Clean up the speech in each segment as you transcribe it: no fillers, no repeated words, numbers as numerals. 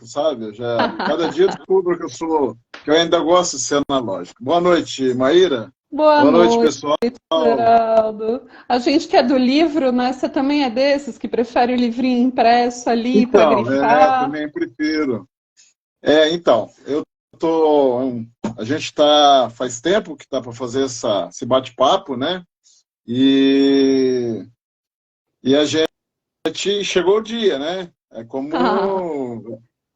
sabe? Cada dia eu descubro que eu ainda gosto de ser analógico. Boa noite, Maíra. Boa Boa noite, noite, pessoal. Geraldo. A gente que é do livro, né? Você também é desses que prefere o livrinho impresso ali para Então, grifar? também prefiro. Então, a gente faz tempo que tá para fazer esse bate-papo, né? E, e a gente chegou o dia, né? Ah,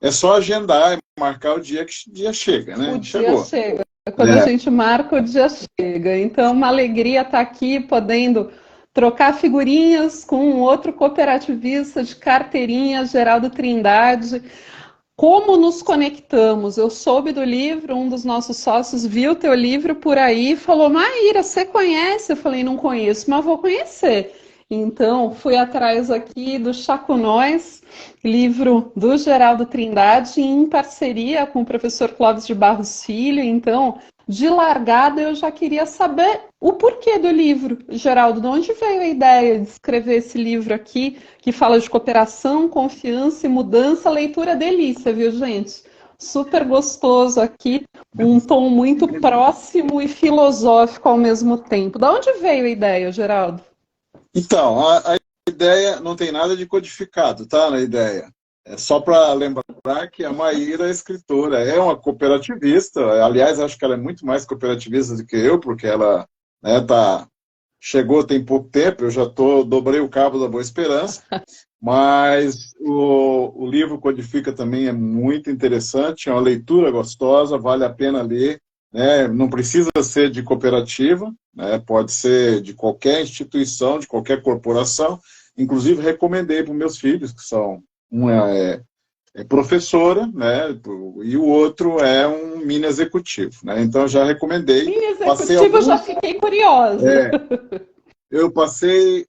É só agendar e marcar o dia que o dia chega, o né? dia Chegou. chega. Quando a É, gente marca, o dia chega. Então, uma alegria estar aqui podendo trocar figurinhas com um outro cooperativista de carteirinha, Geraldo Trindade. Como nos conectamos? Eu soube do livro, um dos nossos sócios viu teu livro por aí e falou: Maíra, você conhece? Eu falei: não conheço, mas vou conhecer. Então, fui atrás aqui do Chaco Nós, livro do Geraldo Trindade, em parceria com o professor Clóvis de Barros Filho. Então, de largada, eu já queria saber o porquê do livro. Geraldo, de onde veio a ideia de escrever esse livro aqui? Que fala de cooperação, confiança e mudança, leitura delícia, viu, gente? Super gostoso aqui, um tom muito próximo e filosófico ao mesmo tempo. Da onde veio a ideia, Geraldo? Então, a ideia não tem nada de codificado, tá? Na ideia. É só para lembrar que a Maíra é escritora, é uma cooperativista. Aliás, acho que ela é muito mais cooperativista do que eu, porque ela, né, chegou tem pouco tempo, eu já dobrei o cabo da Boa Esperança, mas o livro Codifica também é muito interessante, é uma leitura gostosa, vale a pena ler, né? Não precisa ser de cooperativa, né? Pode ser de qualquer instituição, de qualquer corporação. Inclusive, recomendei para os meus filhos, que são uma é professora, né? E o outro é um mini executivo, né? Então, eu já recomendei. Minha Passei executiva, eu já alguns. fiquei curiosa. É, eu passei,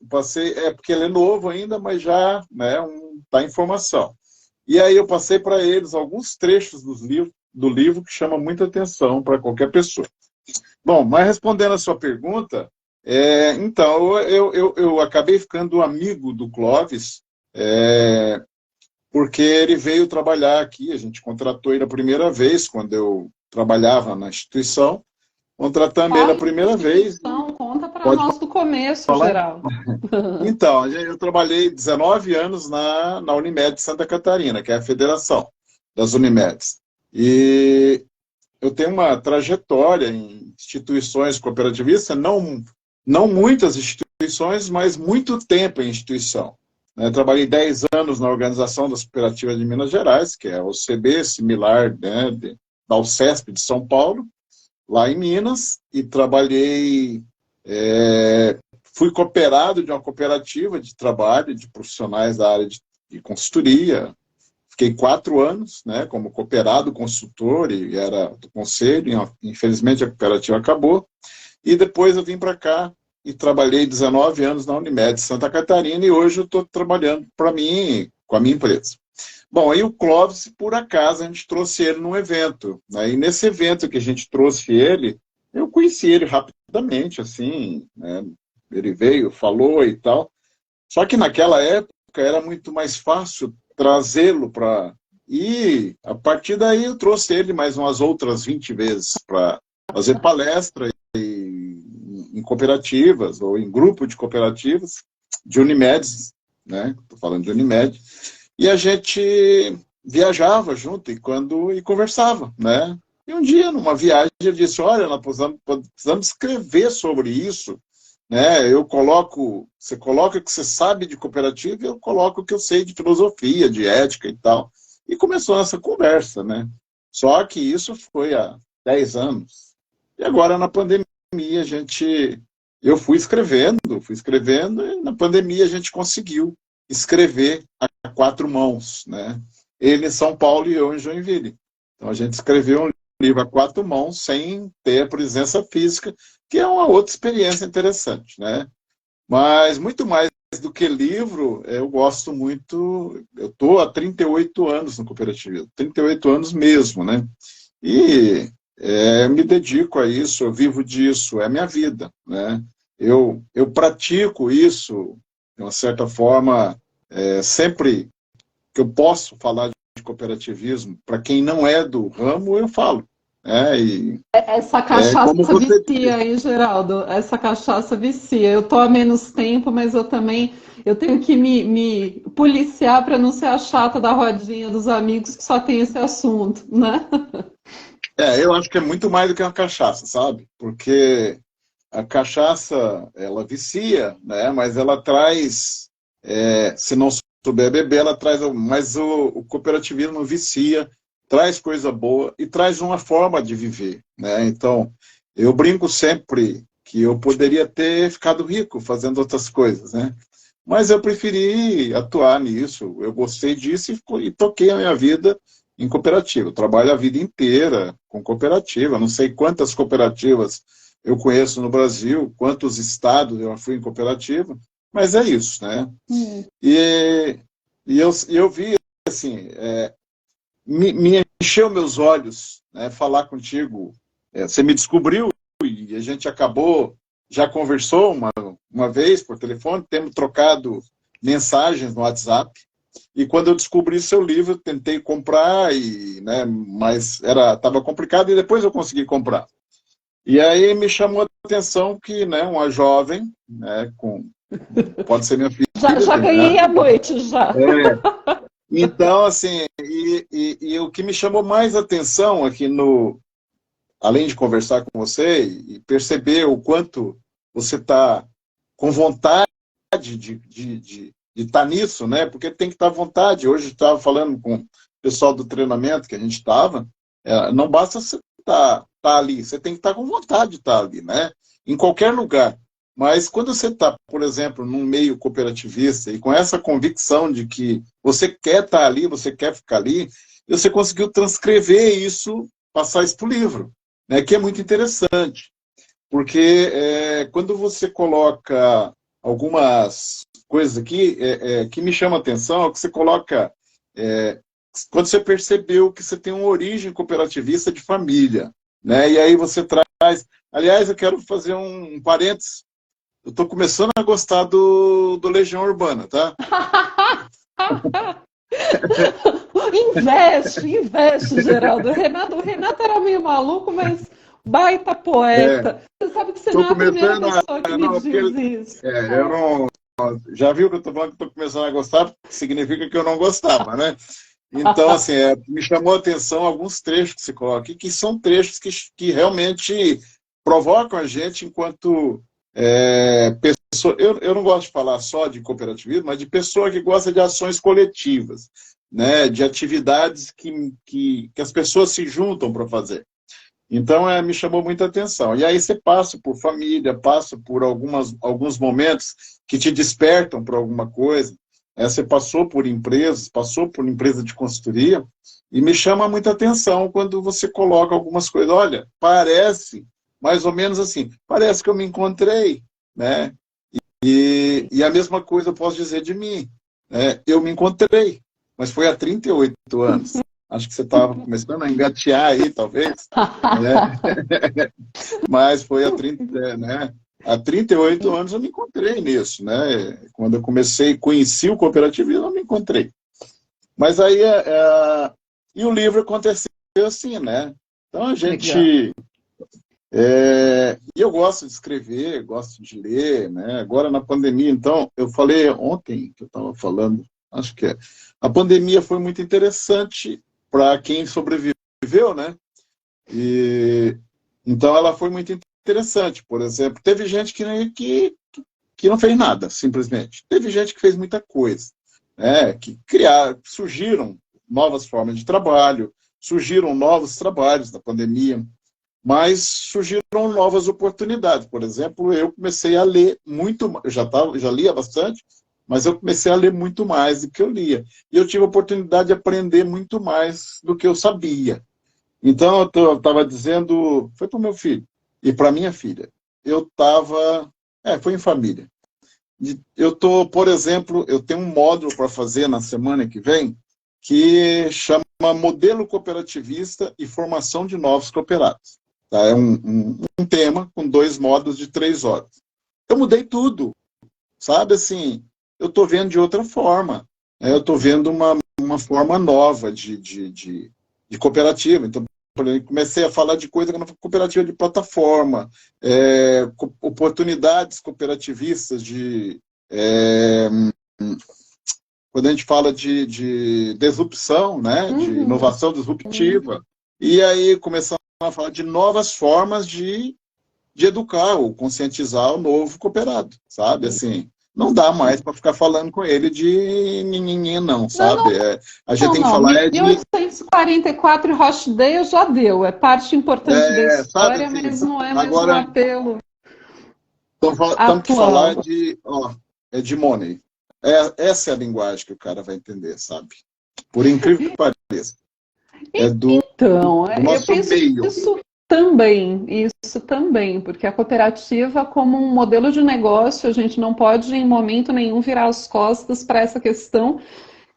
porque ele é novo ainda, mas já, né, tá em formação. E aí eu passei para eles alguns trechos do livro que chamam muita atenção para qualquer pessoa. Bom, mas respondendo a sua pergunta, então, eu acabei ficando amigo do Clóvis, porque ele veio trabalhar aqui, a gente contratou ele a primeira vez, quando eu trabalhava na instituição, contratamos ele a Qual primeira vez, instituição? Conta para pode nós do começo, falar? Geraldo. Então, eu trabalhei 19 anos na Unimed Santa Catarina, que é a federação das Unimedes. E eu tenho uma trajetória em instituições cooperativistas, não muitas instituições, mas muito tempo em instituição. Trabalhei 10 anos na Organização das Cooperativas de Minas Gerais, que é a OCB, similar, né, da UCESP de São Paulo, lá em Minas, e fui cooperado de uma cooperativa de trabalho de profissionais da área de consultoria. Fiquei 4 anos, né, como cooperado, consultor, e era do conselho. Infelizmente a cooperativa acabou. E depois eu vim para cá e trabalhei 19 anos na Unimed Santa Catarina, e hoje eu estou trabalhando para mim, com a minha empresa. Bom, aí o Clóvis, por acaso, a gente trouxe ele num evento, né? E nesse evento que a gente trouxe ele, eu conheci ele rapidamente, assim, né? Ele veio, falou e tal. Só que naquela época era muito mais fácil trazê-lo para... E a partir daí eu trouxe ele mais umas outras 20 vezes para fazer palestra em cooperativas ou em grupo de cooperativas, de Unimedes, né? Estou falando de Unimed. E a gente viajava junto e conversava, né? E um dia, numa viagem, ele disse: olha, nós precisamos escrever sobre isso, né? Você coloca o que você sabe de cooperativa e eu coloco o que eu sei de filosofia, de ética e tal. E começou essa conversa, né? Só que isso foi há 10 anos. E agora, na pandemia, eu fui escrevendo, e na pandemia a gente conseguiu escrever a 4 mãos, né? Ele em São Paulo e eu em Joinville. Então a gente escreveu um livro a 4 mãos sem ter a presença física, que é uma outra experiência interessante, né? Mas muito mais do que livro, eu gosto muito, eu estou há 38 anos no cooperativismo, 38 anos mesmo, né? E me dedico a isso, eu vivo disso, é a minha vida, né? Eu pratico isso, de uma certa forma, sempre que eu posso falar de cooperativismo, para quem não é do ramo, eu falo. Essa cachaça como você vicia, hein, Geraldo? Essa cachaça vicia. Eu tô há menos tempo, mas eu tenho que me policiar para não ser a chata da rodinha dos amigos que só tem esse assunto, né? eu acho que é muito mais do que uma cachaça, sabe? Porque a cachaça, ela vicia, né? Mas ela traz, se não souber beber, ela traz, mas o cooperativismo vicia, traz coisa boa e traz uma forma de viver, né? Então, eu brinco sempre que eu poderia ter ficado rico fazendo outras coisas, né? Mas eu preferi atuar nisso, eu gostei disso e toquei a minha vida em cooperativa. Eu trabalho a vida inteira com cooperativa, não sei quantas cooperativas eu conheço no Brasil, quantos estados eu fui em cooperativa, mas é isso, né? E, eu vi, assim, me encheu meus olhos, né, falar contigo. Você me descobriu e a gente acabou, já conversou uma vez por telefone, temos trocado mensagens no WhatsApp, e quando eu descobri seu livro, eu tentei comprar, né, mas estava complicado, e depois eu consegui comprar. E aí me chamou a atenção que, né, uma jovem, né, pode ser minha filha. Já ganhei a noite, já. Então, assim, e o que me chamou mais atenção aqui além de conversar com você e perceber o quanto você está com vontade de estar nisso, né? Porque tem que estar à vontade. Hoje estava falando com o pessoal do treinamento que a gente estava, não basta você estar ali, você tem que estar com vontade de estar ali, né? Em qualquer lugar. Mas quando você está, por exemplo, num meio cooperativista e com essa convicção de que você quer estar ali, você quer ficar ali, você conseguiu transcrever isso, passar isso para o livro, né, que é muito interessante. Porque quando você coloca algumas coisas aqui que me chamam a atenção, é que você coloca, quando você percebeu que você tem uma origem cooperativista de família, né, e aí você traz... Aliás, eu quero fazer um parênteses. Eu estou começando a gostar do Legião Urbana, tá? Investe, Geraldo. O Renato era meio maluco, mas baita poeta. Você sabe que você não é a primeira pessoa que me diz isso. Eu não... Já viu que eu estou falando que estou começando a gostar, significa que eu não gostava, né? Então, assim, me chamou a atenção alguns trechos que você coloca aqui, que são trechos que realmente provocam a gente enquanto... eu não gosto de falar só de cooperativismo, mas de pessoa que gosta de ações coletivas, né, de atividades que as pessoas se juntam para fazer. Então, me chamou muita atenção. E aí você passa por família, passa por alguns momentos que te despertam para alguma coisa. Você passou por empresas de consultoria, e me chama muita atenção quando você coloca algumas coisas. Olha, parece... mais ou menos assim, parece que eu me encontrei, né? E a mesma coisa eu posso dizer de mim, né? Eu me encontrei, mas foi há 38 anos. Acho que você estava começando a engatear aí, talvez, né? Mas foi há 38 anos eu me encontrei nisso, né? Quando eu conheci o cooperativismo, eu me encontrei. Mas aí, e o livro aconteceu assim, né? Então a gente... E eu gosto de escrever, gosto de ler, né? Agora na pandemia, então, eu falei ontem que eu estava falando, acho que a pandemia foi muito interessante para quem sobreviveu, né? Então ela foi muito interessante. Por exemplo, teve gente que não fez nada, simplesmente. Teve gente que fez muita coisa, né? Surgiram novas formas de trabalho, surgiram novos trabalhos na pandemia, mas surgiram novas oportunidades. Por exemplo, eu comecei a ler muito, já lia bastante, mas eu comecei a ler muito mais do que eu lia. E eu tive a oportunidade de aprender muito mais do que eu sabia. Então, eu estava dizendo, foi para o meu filho e para a minha filha. Foi em família. Por exemplo, eu tenho um módulo para fazer na semana que vem, que chama Modelo Cooperativista e Formação de Novos Cooperados. Tá? É um tema com 2 módulos de 3 horas. Eu mudei tudo, sabe? Assim, eu estou vendo de outra forma. Eu estou vendo uma uma forma nova de cooperativa. Então, por exemplo, comecei a falar de coisa que não foi cooperativa de plataforma, oportunidades cooperativistas quando a gente fala de disrupção, né, de inovação disruptiva, e aí começamos a falar de novas formas de educar ou conscientizar o novo cooperado, sabe? Assim, não dá mais para ficar falando com ele de ninguém, não, sabe? A gente tem que falar de... 1844 e Rochdale já deu, é parte importante da história, sabe, assim, mas não é mais agora, um apelo temos que falar atual. de money. Essa é a linguagem que o cara vai entender, sabe? Por incrível que pareça. Então, eu penso meio. Isso também, porque a cooperativa, como um modelo de negócio, a gente não pode em momento nenhum virar as costas para essa questão,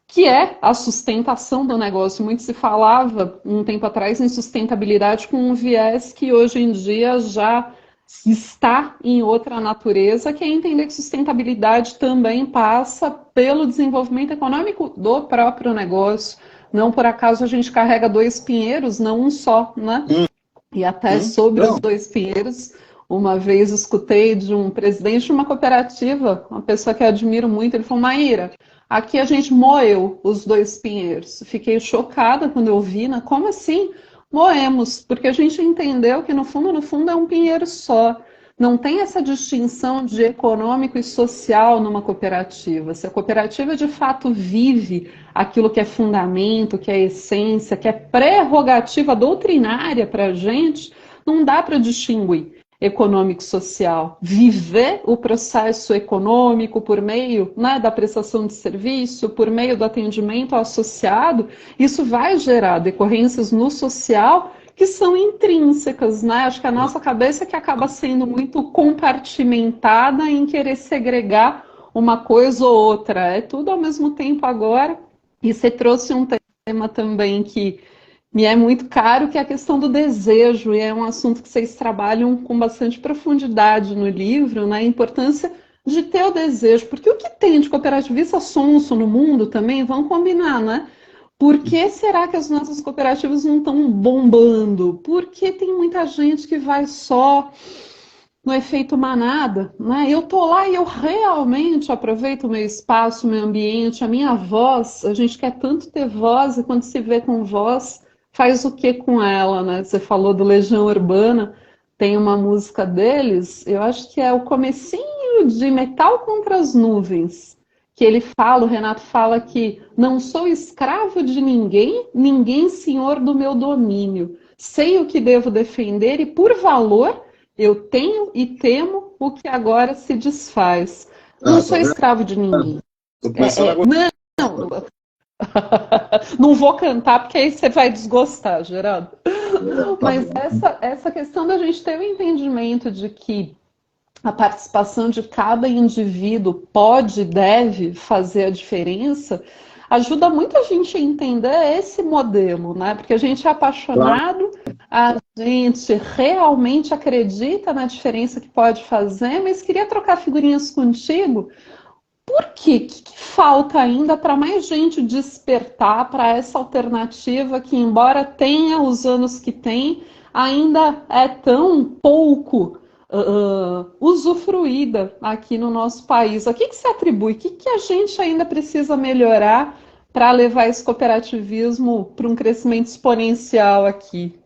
que é a sustentação do negócio. Muito se falava, um tempo atrás, em sustentabilidade com um viés que hoje em dia já está em outra natureza, que é entender que sustentabilidade também passa pelo desenvolvimento econômico do próprio negócio. Não por acaso a gente carrega 2 pinheiros, não um só, né? E até sobre os 2 pinheiros, uma vez escutei de um presidente de uma cooperativa, uma pessoa que eu admiro muito, ele falou: Maíra, aqui a gente moeu os 2 pinheiros. Fiquei chocada quando eu vi, né? Como assim? Moemos, porque a gente entendeu que no fundo é um pinheiro só. Não tem essa distinção de econômico e social numa cooperativa. Se a cooperativa de fato vive aquilo que é fundamento, que é essência, que é prerrogativa doutrinária para a gente, não dá para distinguir econômico e social. Viver o processo econômico por meio, né, da prestação de serviço, por meio do atendimento ao associado, isso vai gerar decorrências no social que são intrínsecas, né? Acho que a nossa cabeça que acaba sendo muito compartimentada em querer segregar uma coisa ou outra. É tudo ao mesmo tempo agora. E você trouxe um tema também que me é muito caro, que é a questão do desejo, e é um assunto que vocês trabalham com bastante profundidade no livro, né? A importância de ter o desejo, porque o que tem de cooperativista sonso no mundo também, vamos combinar, né? Por que será que as nossas cooperativas não estão bombando? Porque tem muita gente que vai só no efeito manada, né? Eu tô lá e eu realmente aproveito o meu espaço, o meu ambiente, a minha voz. A gente quer tanto ter voz, e quando se vê com voz, faz o que com ela, né? Você falou do Legião Urbana, tem uma música deles, eu acho que é o comecinho de Metal contra as Nuvens, que ele fala, o Renato fala que não sou escravo de ninguém, ninguém senhor do meu domínio. Sei o que devo defender e por valor eu tenho e temo o que agora se desfaz. Não sou escravo de ninguém. Não, não vou cantar, porque aí você vai desgostar, Geraldo. Mas essa questão da gente ter o entendimento de que a participação de cada indivíduo pode e deve fazer a diferença, ajuda muito a gente a entender esse modelo, né? Porque a gente é apaixonado, a gente realmente acredita na diferença que pode fazer, mas queria trocar figurinhas contigo. Por quê? O que falta ainda para mais gente despertar para essa alternativa que, embora tenha os anos que tem, ainda é tão pouco usufruída aqui no nosso país? A que se atribui? O que a gente ainda precisa melhorar para levar esse cooperativismo para um crescimento exponencial aqui?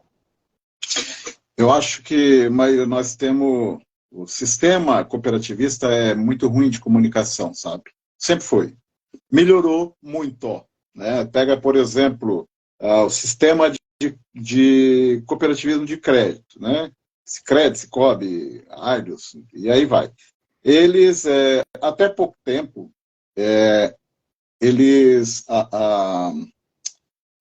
Eu acho que nós temos... O sistema cooperativista é muito ruim de comunicação, sabe? Sempre foi. Melhorou muito, né? Pega, por exemplo, o sistema de cooperativismo de crédito, né? Sicredi, Cicobi, Argos, e aí vai. Eles, até pouco tempo,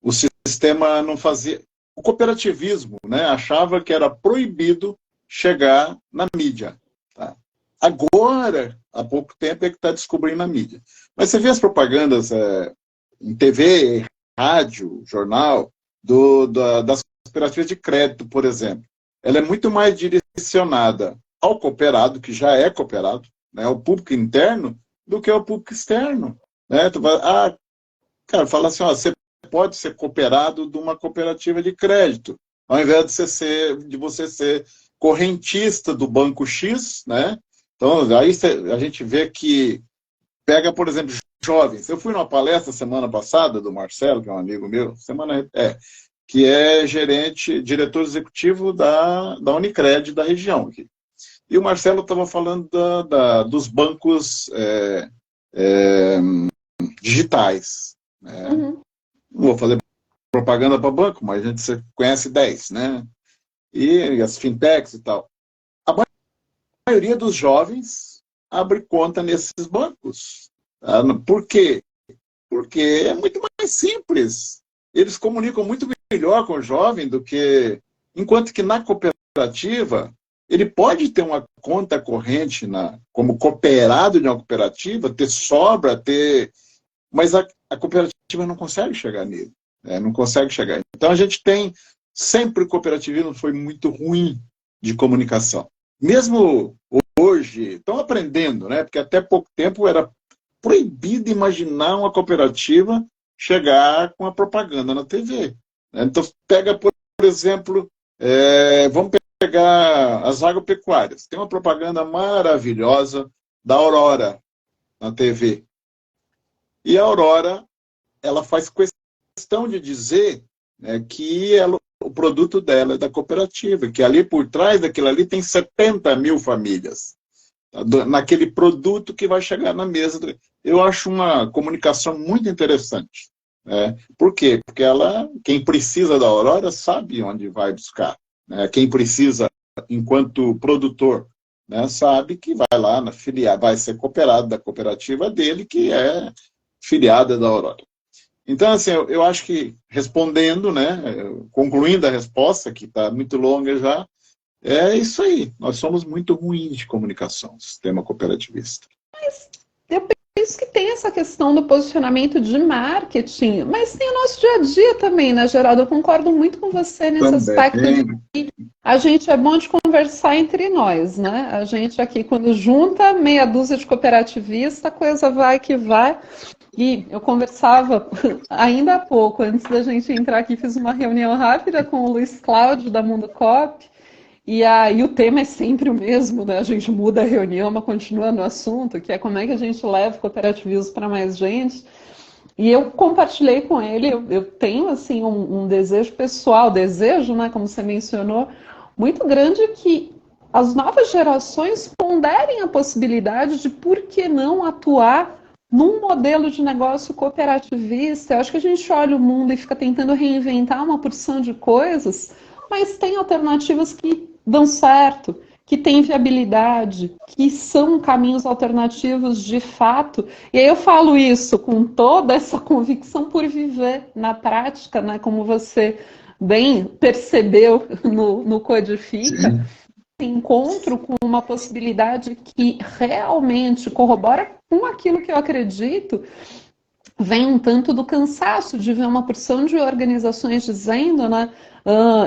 o sistema não fazia... O cooperativismo, né, achava que era proibido chegar na mídia. Tá? Agora, há pouco tempo, é que está descobrindo a mídia. Mas você vê as propagandas em TV, rádio, jornal, das cooperativas de crédito, por exemplo. Ela é muito mais direcionada ao cooperado, que já é cooperado, né, ao público interno, do que ao público externo. Né? Cara, fala assim, ó, você pode ser cooperado de uma cooperativa de crédito, ao invés de você ser correntista do banco X, né? Então, aí a gente vê que pega, por exemplo, jovens. Eu fui numa palestra semana passada do Marcelo, que é um amigo meu, que é diretor executivo da Unicred da região aqui. E o Marcelo estava falando dos bancos digitais, né? Uhum. Não vou fazer propaganda para banco, mas você conhece 10, né? E as fintechs e tal. A maioria dos jovens abre conta nesses bancos. Tá? Por quê? Porque é muito mais simples. Eles comunicam muito melhor com o jovem do que... Enquanto que na cooperativa, ele pode ter uma conta corrente como cooperado de uma cooperativa, ter sobra, mas a cooperativa não consegue chegar nele. Não consegue chegar. Então a gente tem... Sempre o cooperativismo foi muito ruim de comunicação. Mesmo hoje, estão aprendendo, né? Porque até pouco tempo era proibido imaginar uma cooperativa chegar com a propaganda na TV. Então, pega, por exemplo, vamos pegar as agropecuárias. Tem uma propaganda maravilhosa da Aurora na TV. E a Aurora, ela faz questão de dizer, né, que o produto dela é da cooperativa, que ali por trás daquilo ali tem 70 mil famílias, naquele produto que vai chegar na mesa. Eu acho uma comunicação muito interessante. Né? Por quê? Porque quem precisa da Aurora sabe onde vai buscar. Né? Quem precisa, enquanto produtor, né, sabe que vai lá vai ser cooperado da cooperativa dele, que é filiada da Aurora. Então, assim, eu acho que, respondendo, né, concluindo a resposta, que está muito longa já, é isso aí. Nós somos muito ruins de comunicação, sistema cooperativista. Mas eu penso que tem essa questão do posicionamento de marketing, mas tem o nosso dia a dia também, né, Geraldo? Eu concordo muito com você nesse aspecto de que a gente é bom de conversar entre nós, né? A gente aqui, quando junta meia dúzia de cooperativistas, a coisa vai que vai. E eu conversava ainda há pouco, antes da gente entrar aqui, fiz uma reunião rápida com o Luiz Cláudio, da Mundo Coop, e aí o tema é sempre o mesmo, né? A gente muda a reunião, mas continua no assunto, que é como é que a gente leva o cooperativismo para mais gente. E eu compartilhei com ele, eu tenho assim um desejo pessoal, né, como você mencionou, muito grande, que as novas gerações ponderem a possibilidade de por que não atuar num modelo de negócio cooperativista. Eu acho que a gente olha o mundo e fica tentando reinventar uma porção de coisas, mas tem alternativas que dão certo, que têm viabilidade, que são caminhos alternativos de fato. E aí eu falo isso com toda essa convicção por viver na prática, né? Como você bem percebeu no Codifica. Sim. Encontro com uma possibilidade que realmente corrobora com aquilo que eu acredito, vem um tanto do cansaço de ver uma porção de organizações dizendo, né,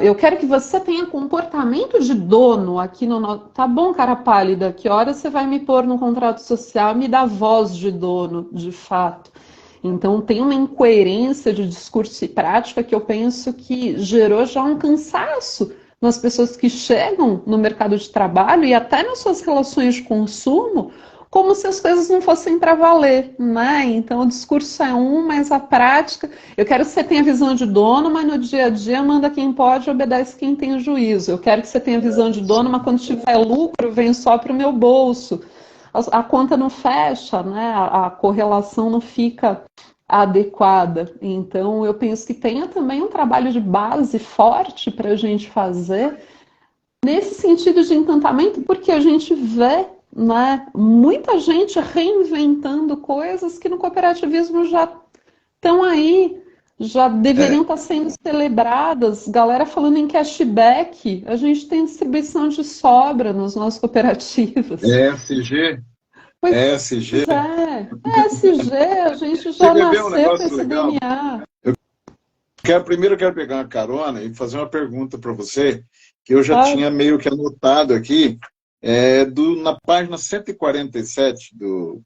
eu quero que você tenha comportamento de dono aqui no... Tá bom, cara pálida, que hora você vai me pôr no contrato social e me dar voz de dono, de fato? Então tem uma incoerência de discurso e prática que eu penso que gerou já um cansaço nas pessoas que chegam no mercado de trabalho e até nas suas relações de consumo, como se as coisas não fossem para valer, né? Então o discurso é mas a prática... Eu quero que você tenha visão de dono, mas no dia a dia manda quem pode e obedece quem tem juízo. Eu quero que você tenha visão de dono, mas quando tiver lucro, vem só para o meu bolso. A conta não fecha, né? A correlação não fica adequada. Então, eu penso que tenha também um trabalho de base forte para a gente fazer nesse sentido de encantamento, porque a gente vê, né, muita gente reinventando coisas que no cooperativismo já estão aí, já deveriam estar sendo celebradas. Galera falando em cashback, a gente tem distribuição de sobra nas nossas cooperativas. ESG. ESG. ESG, a gente já nasceu com esse legal? DNA. Primeiro eu quero pegar uma carona e fazer uma pergunta para você, que eu já tinha meio que anotado aqui, na página 147 do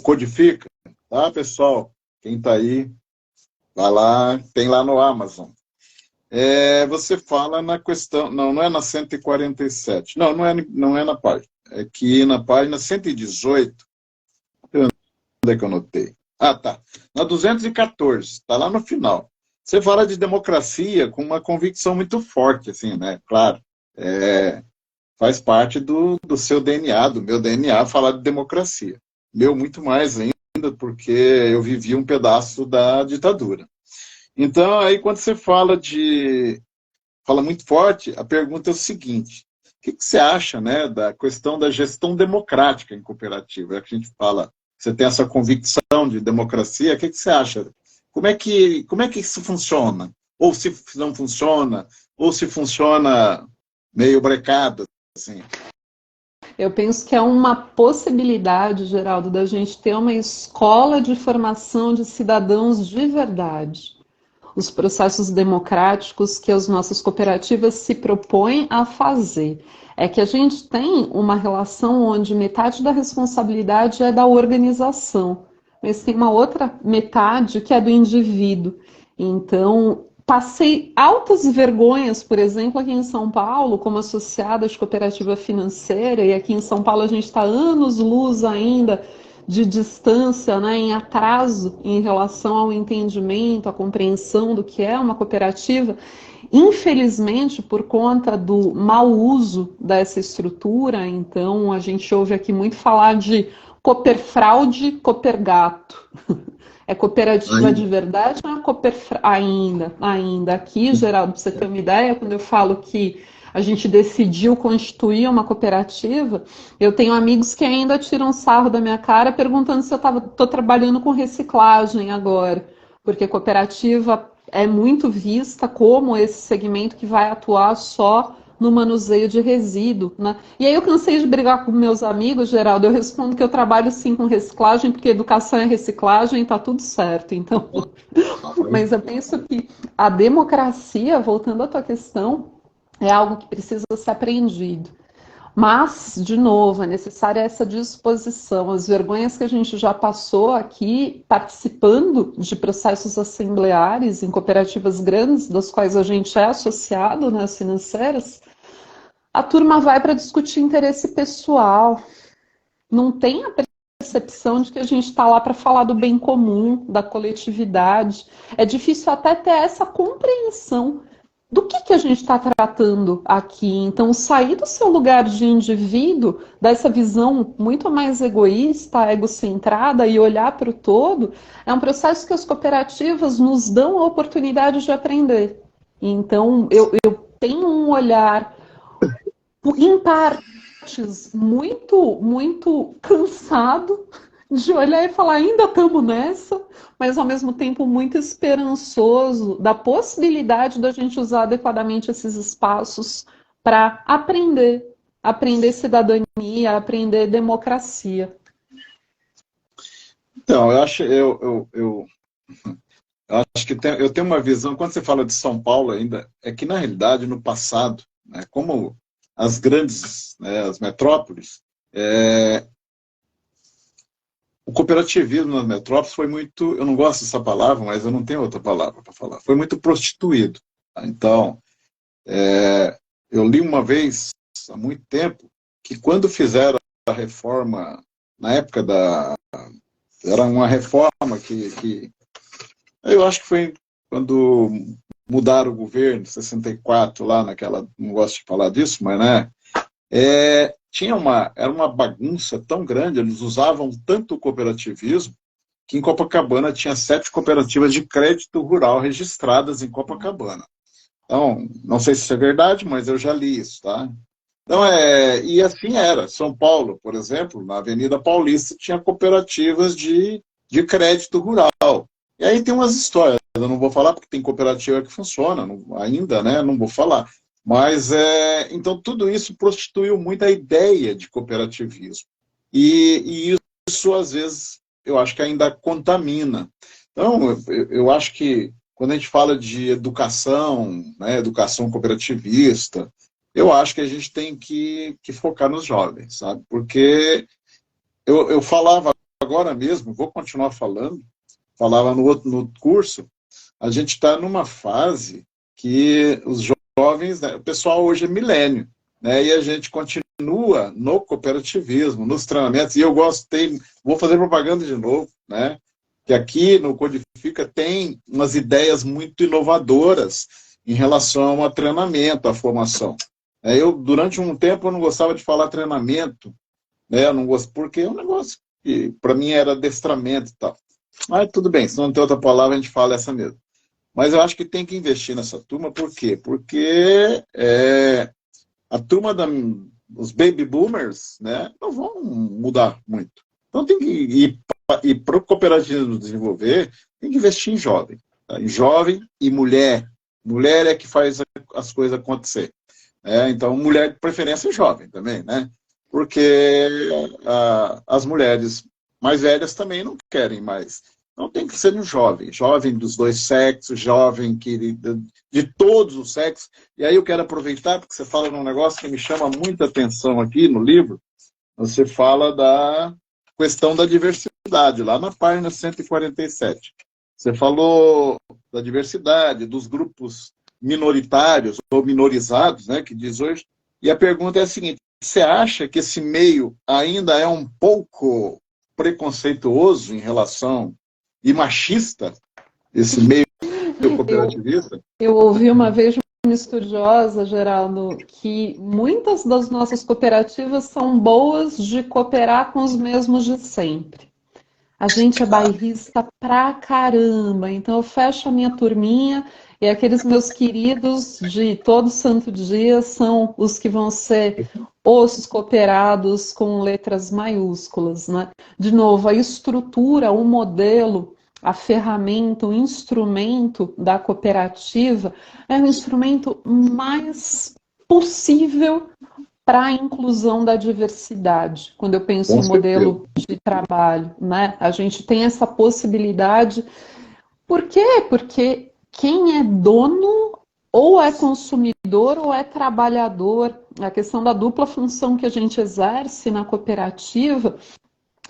Codifica, tá, pessoal? Quem está aí, Vai lá, tem lá no Amazon. Você fala na questão, não é na 147, não é na página, é que na página 118, onde é que eu notei? Ah, tá, na 214, está lá no final. Você fala de democracia com uma convicção muito forte, assim, né? Claro, faz parte do seu DNA, do meu DNA, falar de democracia. Meu, muito mais ainda, porque eu vivi um pedaço da ditadura. Então, aí quando você fala muito forte, a pergunta é o seguinte: o que você acha, né, da questão da gestão democrática em cooperativa? É que a gente fala, você tem essa convicção de democracia, o que você acha? Como é que isso funciona? Ou se não funciona, ou se funciona meio brecado, assim. Eu penso que é uma possibilidade, Geraldo, da gente ter uma escola de formação de cidadãos de verdade. Os processos democráticos que as nossas cooperativas se propõem a fazer. É que a gente tem uma relação onde metade da responsabilidade é da organização, mas tem uma outra metade que é do indivíduo. Então, passei altas vergonhas, por exemplo, aqui em São Paulo, como associada de cooperativa financeira, e aqui em São Paulo a gente está anos-luz ainda de distância, né, em atraso em relação ao entendimento, à compreensão do que é uma cooperativa. Infelizmente, por conta do mau uso dessa estrutura, então a gente ouve aqui muito falar de cooperfraude, coopergato. É cooperativa de verdade ou é ainda. Aqui, Geraldo, para você ter uma ideia, quando eu falo que a gente decidiu constituir uma cooperativa, eu tenho amigos que ainda tiram sarro da minha cara perguntando se eu estou trabalhando com reciclagem agora, porque cooperativa é muito vista como esse segmento que vai atuar só no manuseio de resíduo, né? E aí eu cansei de brigar com meus amigos, Geraldo, eu respondo que eu trabalho sim com reciclagem, porque educação é reciclagem e tá tudo certo, então... Mas eu penso que a democracia, voltando à tua questão, é algo que precisa ser aprendido. Mas, de novo, é necessária essa disposição. As vergonhas que a gente já passou aqui, participando de processos assembleares em cooperativas grandes, das quais a gente é associado, né, as financeiras, a turma vai para discutir interesse pessoal. Não tem a percepção de que a gente está lá para falar do bem comum, da coletividade. É difícil até ter essa compreensão do que a gente está tratando aqui. Então, sair do seu lugar de indivíduo, dessa visão muito mais egoísta, egocentrada e olhar para o todo, é um processo que as cooperativas nos dão a oportunidade de aprender. Então, eu tenho um olhar, em partes, muito cansado de olhar e falar, ainda estamos nessa, mas ao mesmo tempo muito esperançoso da possibilidade da gente usar adequadamente esses espaços para aprender cidadania, aprender democracia. Então, eu acho que eu tenho uma visão, quando você fala de São Paulo ainda, é que na realidade, no passado, né, como as grandes, né, as metrópoles, o cooperativismo nas metrópoles foi muito, eu não gosto dessa palavra, mas eu não tenho outra palavra para falar, foi muito prostituído. Tá? Então, eu li uma vez, há muito tempo, que quando fizeram a reforma, na época era uma reforma que eu acho que foi quando mudaram o governo, 64, lá naquela, não gosto de falar disso, mas né, era uma bagunça tão grande, eles usavam tanto o cooperativismo, que em Copacabana tinha 7 cooperativas de crédito rural registradas em Copacabana. Então, não sei se isso é verdade, mas eu já li isso, tá? Então, e assim era. São Paulo, por exemplo, na Avenida Paulista, tinha cooperativas de crédito rural. E aí tem umas histórias, eu não vou falar porque tem cooperativa que funciona ainda, né? Não vou falar. Mas, então, tudo isso prostituiu muito a ideia de cooperativismo. E isso, às vezes, eu acho que ainda contamina. Então, eu acho que quando a gente fala de educação, né, educação cooperativista, eu acho que a gente tem que focar nos jovens, sabe? Porque eu falava agora mesmo, vou continuar falando, falava no curso, a gente está numa fase que os jovens, né, o pessoal hoje é milênio, né, e a gente continua no cooperativismo, nos treinamentos, e eu gostei, vou fazer propaganda de novo, né, que aqui no Codifica tem umas ideias muito inovadoras em relação ao treinamento, à formação. Eu, durante um tempo, eu não gostava de falar treinamento, né, eu não gosto, porque é um negócio que, para mim, era adestramento e tal. Mas tudo bem, se não tem outra palavra, a gente fala essa mesmo. Mas eu acho que tem que investir nessa turma, por quê? Porque a turma dos baby boomers, né, não vão mudar muito. Então tem que ir para o cooperativismo desenvolver, tem que investir em jovem. Tá? Em jovem e mulher. Mulher é que faz as coisas acontecer. Então, mulher de preferência jovem também, né? Porque as mulheres mais velhas também não querem mais. Então tem que ser um jovem, jovem dos dois sexos, jovem de todos os sexos. E aí eu quero aproveitar, porque você fala num negócio que me chama muita atenção aqui no livro, você fala da questão da diversidade, lá na página 147. Você falou da diversidade, dos grupos minoritários ou minorizados, né, que diz hoje, e a pergunta é a seguinte, você acha que esse meio ainda é um pouco preconceituoso em relação e machista, esse meio cooperativista? Eu ouvi uma vez uma estudiosa, Geraldo, que muitas das nossas cooperativas são boas de cooperar com os mesmos de sempre. A gente é bairrista pra caramba, então eu fecho a minha turminha e aqueles meus queridos de todo santo dia são os que vão ser os cooperados com letras maiúsculas, né? De novo, a estrutura, o modelo, a ferramenta, o instrumento da cooperativa é o instrumento mais possível para a inclusão da diversidade. Quando eu penso em modelo de trabalho, né? A gente tem essa possibilidade. Por quê? Porque quem é dono ou é consumidor ou é trabalhador. A questão da dupla função que a gente exerce na cooperativa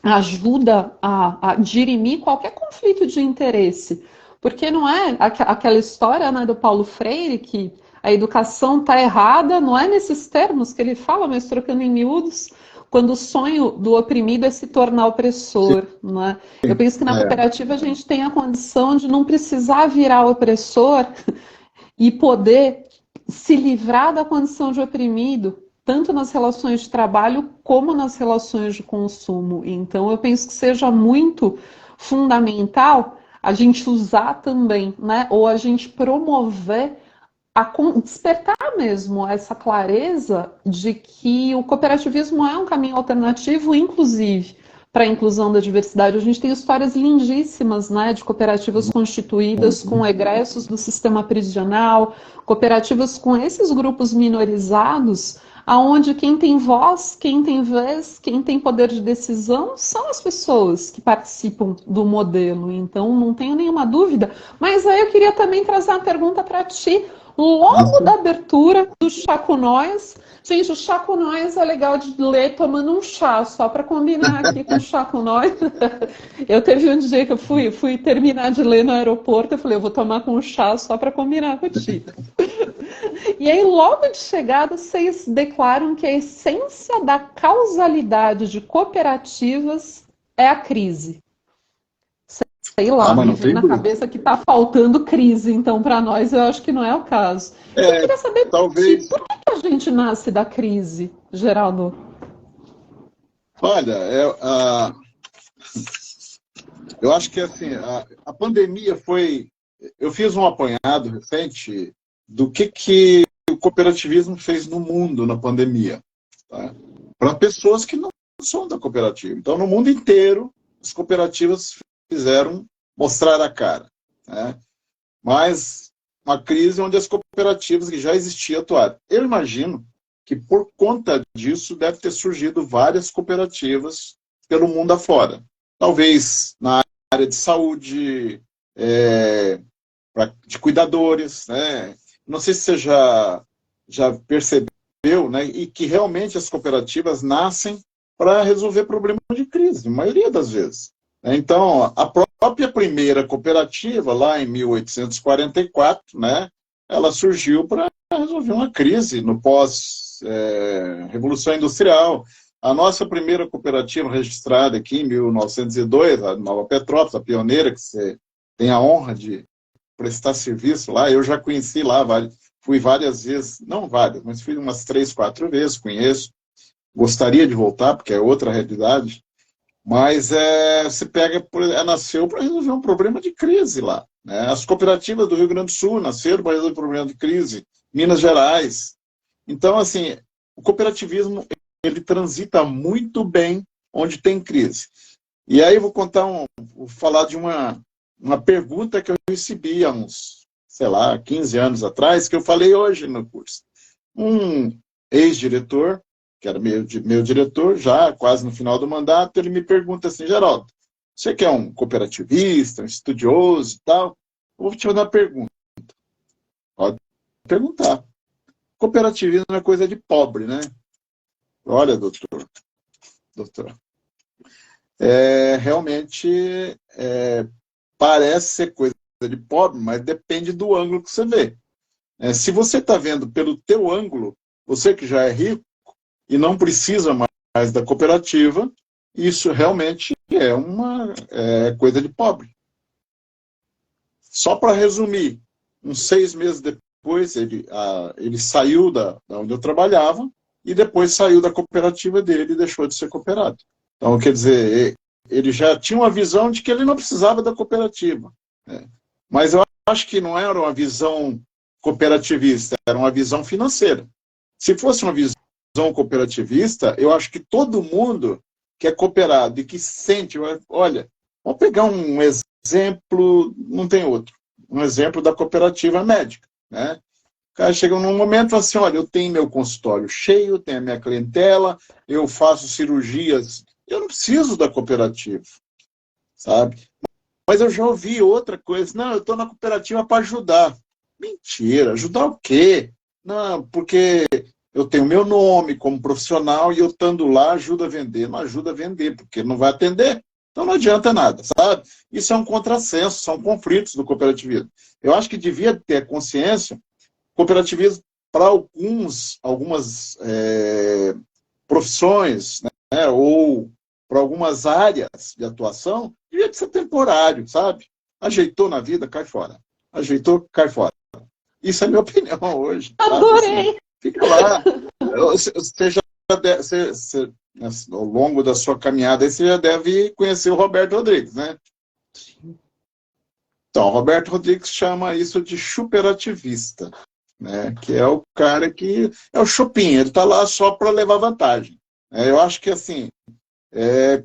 ajuda a dirimir qualquer conflito de interesse. Porque não é aquela história, né, do Paulo Freire, que a educação está errada, não é nesses termos que ele fala, mas trocando em miúdos, quando o sonho do oprimido é se tornar opressor. Não é? Eu penso que na cooperativa a gente tem a condição de não precisar virar opressor e poder se livrar da condição de oprimido, tanto nas relações de trabalho como nas relações de consumo. Então, eu penso que seja muito fundamental a gente usar também, né, ou a gente promover despertar mesmo essa clareza de que o cooperativismo é um caminho alternativo, inclusive, para a inclusão da diversidade. A gente tem histórias lindíssimas, né, de cooperativas constituídas com egressos do sistema prisional, cooperativas com esses grupos minorizados, aonde quem tem voz, quem tem vez, quem tem poder de decisão são as pessoas que participam do modelo. Então, não tenho nenhuma dúvida. Mas aí eu queria também trazer uma pergunta para ti. Logo da abertura do Chá com Nós, gente, o Chá com Nós é legal de ler tomando um chá, só para combinar aqui com o Chá com Nós. Eu teve um dia que eu fui terminar de ler no aeroporto, eu falei, eu vou tomar com um chá só para combinar contigo. E aí, logo de chegada, vocês declaram que a essência da causalidade de cooperativas é a crise. Sei lá, me vem na cabeça que está faltando crise, então para nós eu acho que não é o caso. Eu queria saber talvez... por que a gente nasce da crise, Geraldo? Olha, eu acho que assim, a pandemia foi... Eu fiz um apanhado recente do que o cooperativismo fez no mundo na pandemia, tá? Para pessoas que não são da cooperativa. Então, no mundo inteiro, as cooperativas fizeram mostrar a cara, né? Mas uma crise onde as cooperativas que já existiam atuaram. Eu imagino que por conta disso deve ter surgido várias cooperativas pelo mundo afora. Talvez na área de saúde, de cuidadores, né? Não sei se você já percebeu, né? E que realmente as cooperativas nascem para resolver problemas de crise, a maioria das vezes. Então, a própria primeira cooperativa, lá em 1844, né, ela surgiu para resolver uma crise no pós-Revolução Industrial. A nossa primeira cooperativa registrada aqui em 1902, a Nova Petrópolis, a pioneira, que você tem a honra de prestar serviço lá, eu já conheci lá, fui várias vezes, não várias, mas fui umas 3, 4 vezes, conheço, gostaria de voltar, porque é outra realidade, mas se pega, nasceu para resolver um problema de crise lá, né? As cooperativas do Rio Grande do Sul nasceram para resolver um problema de crise, Minas Gerais. Então, assim, o cooperativismo, ele transita muito bem onde tem crise. E aí eu vou falar de uma pergunta que eu recebi há uns, sei lá, 15 anos atrás, que eu falei hoje no curso. Um ex-diretor, que era meu diretor, já quase no final do mandato, ele me pergunta assim: Geraldo, você que é um cooperativista, um estudioso e tal, eu vou te fazer uma pergunta. Pode perguntar. Cooperativismo é coisa de pobre, né? Olha, doutor, realmente parece ser coisa de pobre, mas depende do ângulo que você vê. Se você está vendo pelo teu ângulo, você que já é rico e não precisa mais da cooperativa, isso realmente é uma coisa de pobre. Só para resumir, uns 6 meses depois, ele saiu da onde eu trabalhava e depois saiu da cooperativa dele e deixou de ser cooperado. Então, quer dizer, ele já tinha uma visão de que ele não precisava da cooperativa, né? Mas eu acho que não era uma visão cooperativista, era uma visão financeira. Se fosse uma visão cooperativista, eu acho que todo mundo que é cooperado e que sente, olha, vamos pegar um exemplo, não tem outro, um exemplo da cooperativa médica, né? O cara chega num momento e fala assim: olha, eu tenho meu consultório cheio, tenho a minha clientela, eu faço cirurgias, eu não preciso da cooperativa, sabe? Mas eu já ouvi outra coisa: não, eu estou na cooperativa para ajudar. Mentira, ajudar o quê? Não, porque eu tenho meu nome como profissional e eu estando lá ajuda a vender. Não ajuda a vender, porque não vai atender. Então não adianta nada, sabe? Isso é um contrassenso, são conflitos do cooperativismo. Eu acho que devia ter consciência. Cooperativismo, para algumas profissões, né, ou para algumas áreas de atuação, devia ser temporário, sabe? Ajeitou na vida, cai fora. Ajeitou, cai fora. Isso é a minha opinião hoje. Adorei! Assim, fica lá. Ao longo da sua caminhada, você já deve conhecer o Roberto Rodrigues, né? Então, o Roberto Rodrigues chama isso de superativista, né? Que é o cara que é o chupim, ele está lá só para levar vantagem. Eu acho que assim,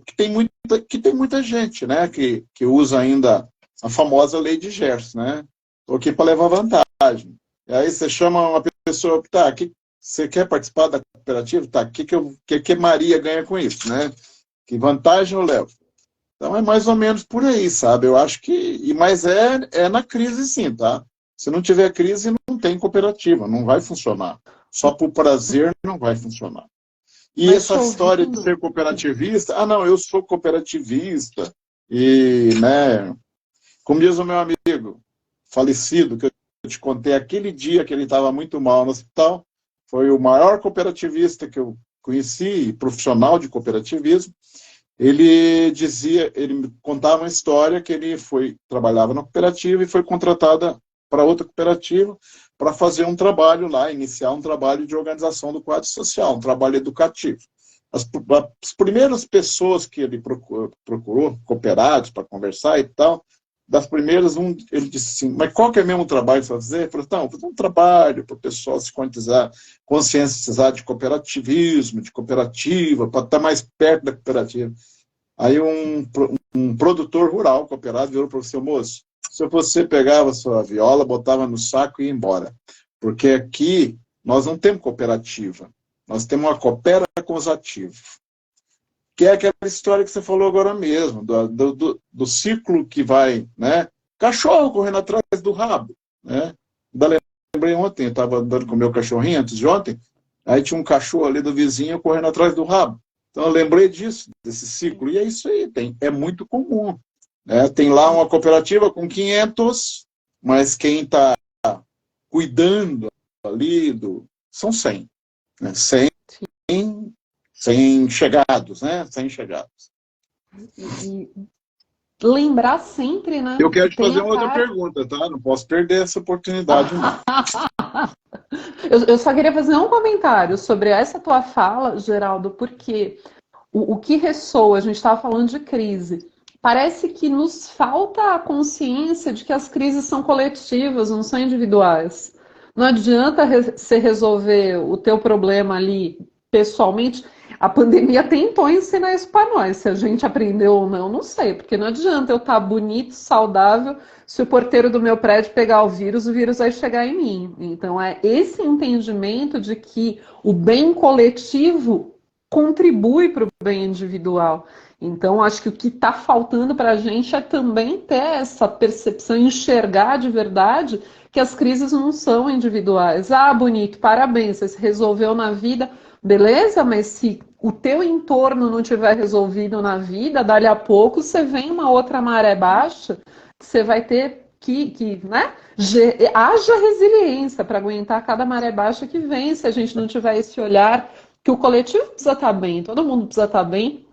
que tem muita gente, né, que usa ainda a famosa lei de Gerson, né? Estou aqui para levar vantagem. E aí você chama uma pessoa, tá, você quer participar da cooperativa? Tá, o que Maria ganha com isso, né? Que vantagem eu levo? Então é mais ou menos por aí, sabe? Eu acho que, mas é na crise sim, tá? Se não tiver crise, não tem cooperativa, não vai funcionar. Só por prazer não vai funcionar. E mas essa história de ser cooperativista, não, eu sou cooperativista, e, né, como diz o meu amigo falecido, que eu te contei aquele dia que ele estava muito mal no hospital, foi o maior cooperativista que eu conheci, profissional de cooperativismo. Ele me contava uma história que ele trabalhava na cooperativa e foi contratada para outra cooperativa para fazer um trabalho lá, iniciar um trabalho de organização do quadro social, um trabalho educativo. As primeiras pessoas que ele procurou, cooperados, para conversar e tal, das primeiras, ele disse assim: mas qual que é mesmo o trabalho que você vai fazer? Ele falou: não, vou fazer um trabalho para o pessoal se conscientizar de cooperativismo, de cooperativa, para estar mais perto da cooperativa. Aí um produtor rural cooperado virou para o seu: moço, se você pegava a sua viola, botava no saco e ia embora. Porque aqui nós não temos cooperativa, nós temos uma coopera com os ativos. Que é aquela história que você falou agora mesmo, do ciclo que vai, né? Cachorro correndo atrás do rabo, né? Lembrei ontem, eu estava andando com o meu cachorrinho antes de ontem, aí tinha um cachorro ali do vizinho correndo atrás do rabo. Então, eu lembrei disso, desse ciclo. E é isso aí, é muito comum. Né? Tem lá uma cooperativa com 500, mas quem está cuidando ali são 100. Né? 100 chegados, né? 100 chegados. E lembrar sempre, né? Eu quero Que te tem fazer a uma outra parte. pergunta, tá? Não posso perder essa oportunidade, não. Eu só queria fazer um comentário sobre essa tua fala, Geraldo, porque o que ressoa, a gente estava falando de crise. Parece que nos falta a consciência de que as crises são coletivas, não são individuais. Não adianta você resolver o teu problema ali pessoalmente. A pandemia tentou ensinar isso para nós. Se a gente aprendeu ou não, não sei. Porque não adianta eu estar bonito, saudável, se o porteiro do meu prédio pegar o vírus vai chegar em mim. Então é esse entendimento de que o bem coletivo contribui para o bem individual. Então, acho que o que está faltando para a gente é também ter essa percepção, enxergar de verdade que as crises não são individuais. Ah, bonito, parabéns, você se resolveu na vida, beleza, mas se o teu entorno não tiver resolvido na vida, dali a pouco você vem uma outra maré baixa, você vai ter né, haja resiliência para aguentar cada maré baixa que vem, se a gente não tiver esse olhar que o coletivo precisa estar bem, todo mundo precisa estar bem.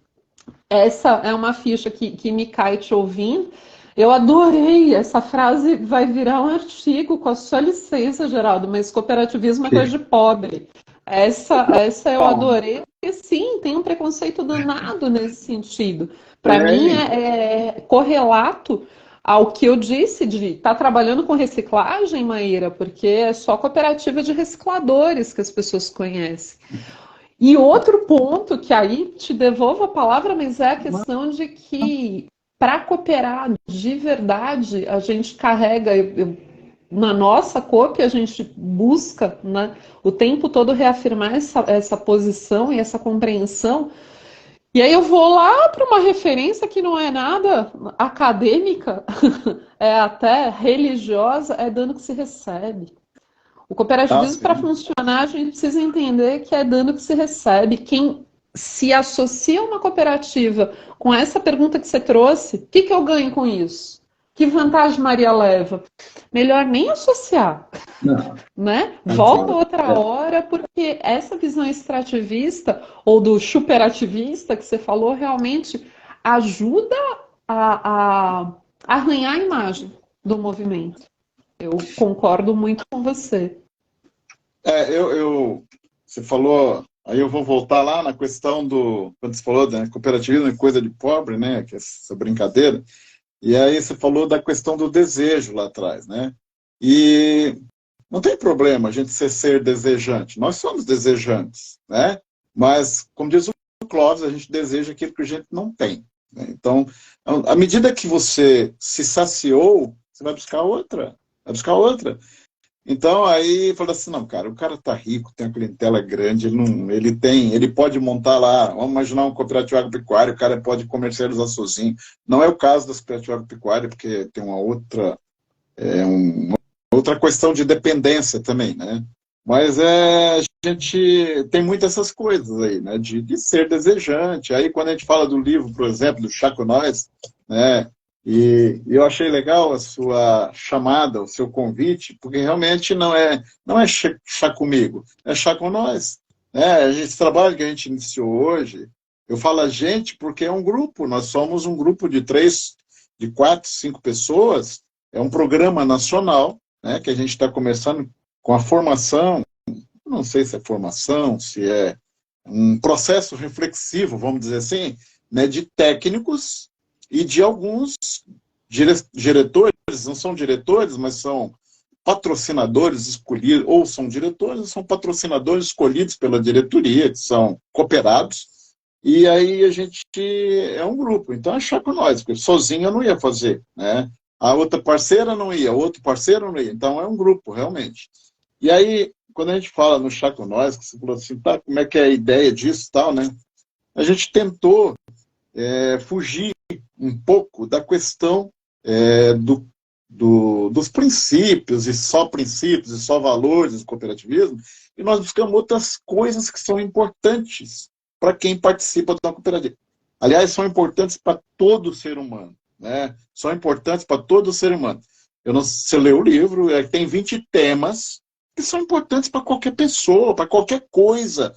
Essa é uma ficha que me cai te ouvindo. Eu adorei, essa frase vai virar um artigo, com a sua licença, Geraldo, mas cooperativismo é coisa de pobre. Essa eu Bom, adorei, porque sim, tem um preconceito danado nesse sentido. Para mim tem. é correlato ao que eu disse de estar trabalhando com reciclagem, Maíra, porque é só cooperativa de recicladores que as pessoas conhecem. E outro ponto que aí te devolvo a palavra, mas é a questão de que para cooperar de verdade, a gente carrega, na nossa COP, a gente busca, né, o tempo todo reafirmar essa posição e essa compreensão. E aí eu vou lá para uma referência que não é nada acadêmica, é até religiosa, é dano que se recebe. O Ah, cooperativismo, para sim. funcionar, a gente precisa entender que é dano que se recebe. Quem se associa a uma cooperativa com essa pergunta que você trouxe, o que eu ganho com isso? Que vantagem Maria leva? Melhor nem associar, Não, né? Volta exato. outra hora, porque essa visão extrativista ou do superativista que você falou realmente ajuda a arranhar a imagem do movimento. Eu concordo muito com você. Você falou, aí eu vou voltar lá na questão quando você falou da cooperativismo é coisa de pobre, né, que é essa brincadeira, e aí você falou da questão do desejo lá atrás, né, e não tem problema a gente ser desejante, nós somos desejantes, né, mas, como diz o Clóvis, a gente deseja aquilo que a gente não tem, né? Então, à medida que você se saciou, você vai buscar outra. Então, aí falou assim, não, cara, o cara tá rico, tem uma clientela grande, ele pode montar lá, vamos imaginar um cooperativo agropecuário, o cara pode comercializar sozinho. Não é o caso das cooperativas agropecuárias, porque tem uma outra questão de dependência também, né? Mas a gente tem muitas essas coisas aí, né? De ser desejante. Aí, quando a gente fala do livro, por exemplo, do Chaco Nós, né? E eu achei legal a sua chamada, o seu convite, porque realmente não é chá comigo, é chá com nós. Né? Esse trabalho que a gente iniciou hoje, eu falo a gente porque é um grupo, nós somos um grupo de 3, de 4, 5 pessoas, é um programa nacional, né, que a gente está começando com a formação, não sei se é formação, se é um processo reflexivo, vamos dizer assim, né, de técnicos e de alguns diretores, não são diretores, mas são patrocinadores escolhidos, ou são diretores, ou são patrocinadores escolhidos pela diretoria, que são cooperados, e aí a gente é um grupo, então é chá com nós, porque sozinho eu não ia fazer, né? A outra parceira não ia, outro parceiro não ia, então é um grupo, realmente. E aí, quando a gente fala no chá com nós, que você falou assim, tá, como é que é a ideia disso e tal, né? A gente tentou fugir um pouco da questão dos princípios e só valores do cooperativismo, e nós buscamos outras coisas que são importantes para quem participa da cooperativa. Aliás, são importantes para todo ser humano, né? São importantes para todo ser humano. Eu não sei se você leu o livro, tem 20 temas que são importantes para qualquer pessoa, para qualquer coisa.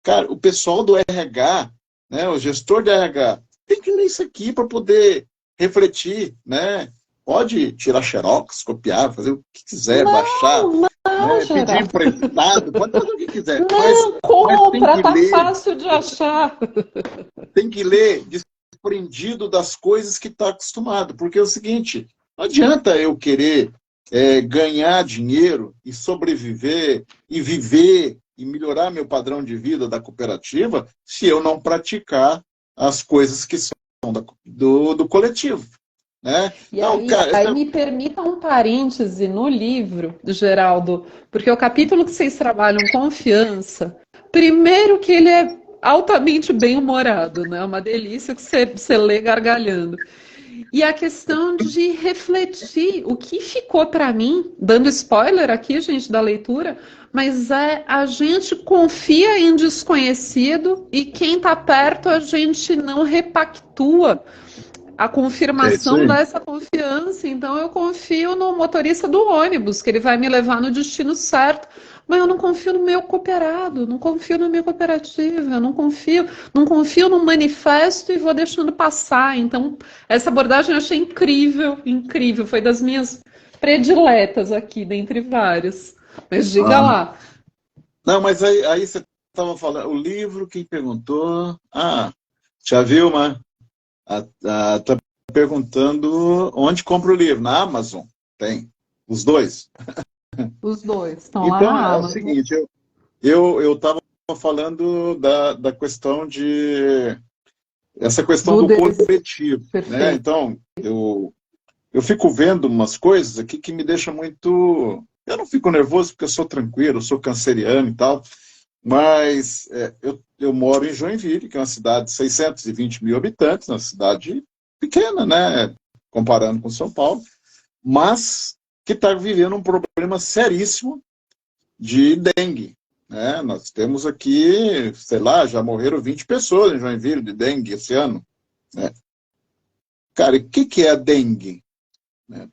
Cara, o pessoal do RH, né, o gestor de RH, tem que ler isso aqui para poder refletir, né? Pode tirar xerox, copiar, fazer o que quiser, baixar, né, pedir emprestado, pode fazer o que quiser. Não, compra, tá fácil de achar. Tem que ler desprendido das coisas que está acostumado, porque é o seguinte, não adianta eu querer ganhar dinheiro e sobreviver e viver e melhorar meu padrão de vida da cooperativa se eu não praticar as coisas que são do coletivo. Né? E então, aí me permita um parêntese no livro, Geraldo, porque o capítulo que vocês trabalham confiança, primeiro que ele é altamente bem-humorado, né? Uma delícia que você lê gargalhando. E a questão de refletir, o que ficou para mim, dando spoiler aqui, gente, da leitura, mas a gente confia em desconhecido e quem está perto a gente não repactua a confirmação dessa confiança. Então eu confio no motorista do ônibus, que ele vai me levar no destino certo, mas eu não confio no meu cooperado, não confio na minha cooperativa, eu não confio no manifesto e vou deixando passar. Então essa abordagem eu achei incrível, incrível, foi das minhas prediletas aqui, dentre várias. Mas diga lá. Não, mas aí você estava falando, o livro, quem perguntou? Tia Vilma, está perguntando onde compra o livro. Na Amazon? Tem. Os dois. Os dois estão então, lá na Amazon. Amazon. É o seguinte, eu estava falando da questão de... Essa questão do coletivo. Né? Então, eu fico vendo umas coisas aqui que me deixam muito... Eu não fico nervoso porque eu sou tranquilo, eu sou canceriano e tal, mas eu moro em Joinville, que é uma cidade de 620 mil habitantes, uma cidade pequena, né, comparando com São Paulo, mas que está vivendo um problema seríssimo de dengue. Né? Nós temos aqui, sei lá, já morreram 20 pessoas em Joinville de dengue esse ano. Né? Cara, o que é a dengue?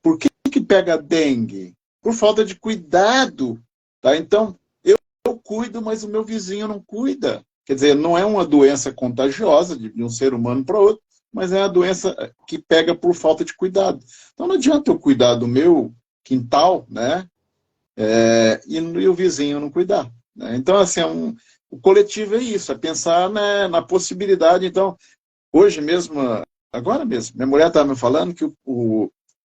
Por que pega a dengue? Por falta de cuidado. Tá? Então, eu cuido, mas o meu vizinho não cuida. Quer dizer, não é uma doença contagiosa de um ser humano para outro, mas é uma doença que pega por falta de cuidado. Então não adianta eu cuidar do meu quintal, né? E o vizinho não cuidar. Né? Então, assim, o coletivo é isso, é pensar, né, na possibilidade. Então, hoje mesmo, agora mesmo, minha mulher estava me falando que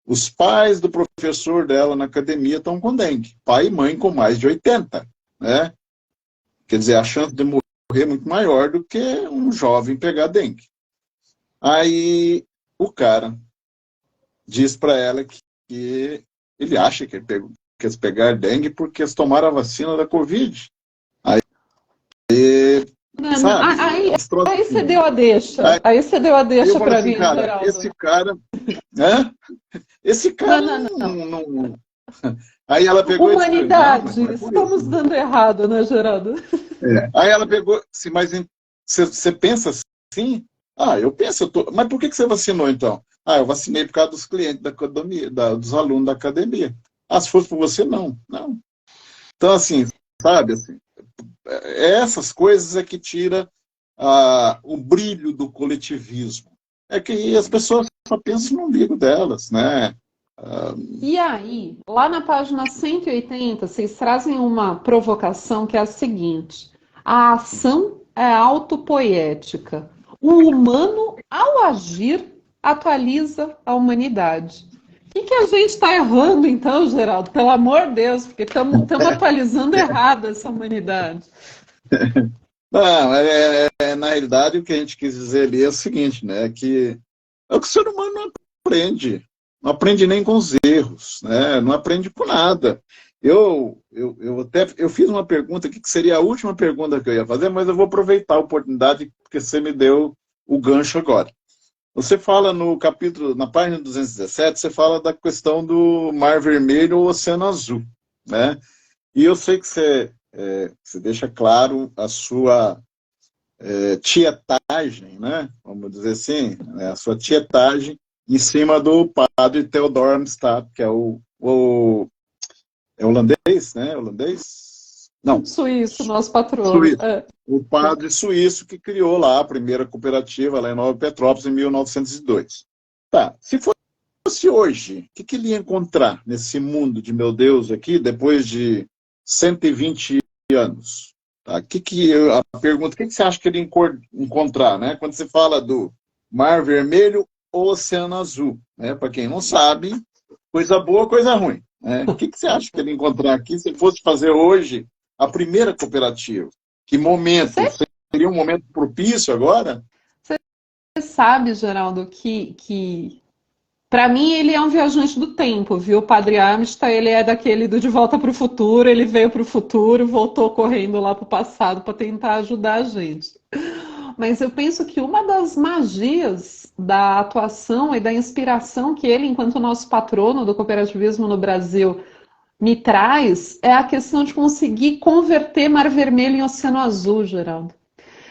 os pais do professor dela na academia estão com dengue. Pai e mãe com mais de 80. Né? Quer dizer, a chance de morrer é muito maior do que um jovem pegar dengue. Aí o cara diz para ela que ele acha que eles pegaram dengue porque eles tomaram a vacina da Covid. Aí você deu a deixa. Aí você deu a deixa para mim, cara, esse cara não. Aí ela pegou Humanidade, e disse, estamos dando errado, né, Geraldo? Aí ela pegou, mas você pensa assim? Eu penso, mas por que você vacinou então? Eu vacinei por causa dos clientes da academia, dos alunos da academia. Se fosse por você, não. Então, assim, sabe, assim, essas coisas é que tira o brilho do coletivismo. É que as pessoas só pensam no umbigo delas, né? E aí, lá na página 180, vocês trazem uma provocação que é a seguinte: a ação é autopoética. O humano, ao agir, atualiza a humanidade. O que a gente está errando, então, Geraldo? Pelo amor de Deus, porque estamos atualizando errado essa humanidade. Não, na realidade, o que a gente quis dizer ali é o seguinte, né? Que é o que o ser humano não aprende. Não aprende nem com os erros, né? Não aprende com nada. Eu fiz uma pergunta aqui, que seria a última pergunta que eu ia fazer, mas eu vou aproveitar a oportunidade, porque você me deu o gancho agora. Você fala no capítulo, na página 217, você fala da questão do Mar Vermelho ou Oceano Azul, né? E eu sei que você deixa claro a sua tietagem, né? Vamos dizer assim, né? A sua tietagem em cima do padre Theodor Amstad, que é é holandês, né? Holandês? Não, Suíço, nosso patrono. suíço. O padre suíço que criou lá a primeira cooperativa lá em Nova Petrópolis em 1902. Tá, se fosse hoje, o que ele ia encontrar nesse mundo de meu Deus aqui, depois de 120 anos? Tá? A pergunta, o que você acha que ele ia encontrar, né? Quando você fala do Mar Vermelho ou Oceano Azul, né? Para quem não sabe, coisa boa, coisa ruim. Né? O que você acha que ele ia encontrar aqui se ele fosse fazer hoje a primeira cooperativa? Que momento? Seria um momento propício agora? Você sabe, Geraldo, que para mim ele é um viajante do tempo, viu? O Padre Amistad, ele é daquele do De Volta para o Futuro, ele veio para o futuro, voltou correndo lá para o passado para tentar ajudar a gente. Mas eu penso que uma das magias da atuação e da inspiração que ele, enquanto nosso patrono do cooperativismo no Brasil, me traz é a questão de conseguir converter Mar Vermelho em Oceano Azul, Geraldo.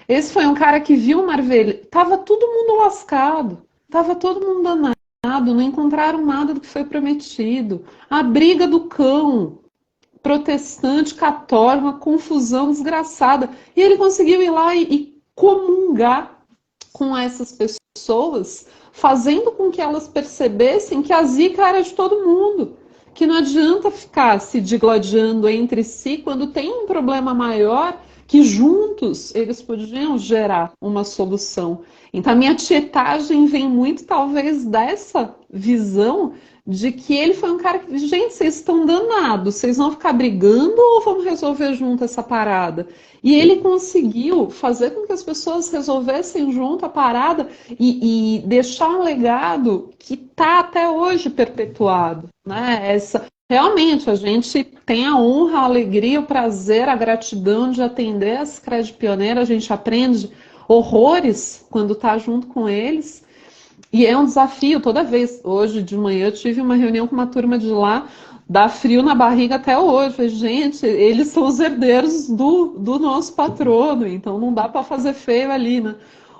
Esse foi um cara que viu o Mar Vermelho, tava todo mundo lascado, tava todo mundo danado, não encontraram nada do que foi prometido. A briga do cão, protestante, católico, uma confusão desgraçada. E ele conseguiu ir lá e comungar com essas pessoas, fazendo com que elas percebessem que a zica era de todo mundo. Que não adianta ficar se digladiando entre si quando tem um problema maior, que juntos eles podiam gerar uma solução. Então a minha tietagem vem muito talvez dessa visão de que ele foi um cara que, gente, vocês estão danados, vocês vão ficar brigando ou vamos resolver junto essa parada? E ele conseguiu fazer com que as pessoas resolvessem junto a parada e deixar um legado que está até hoje perpetuado, né? Realmente, a gente tem a honra, a alegria, o prazer, a gratidão de atender as Cred Pioneiras, a gente aprende horrores quando está junto com eles. E é um desafio toda vez. Hoje de manhã eu tive uma reunião com uma turma de lá, dá frio na barriga até hoje. Falei, gente, eles são os herdeiros do nosso patrono, então não dá para fazer feio ali, né?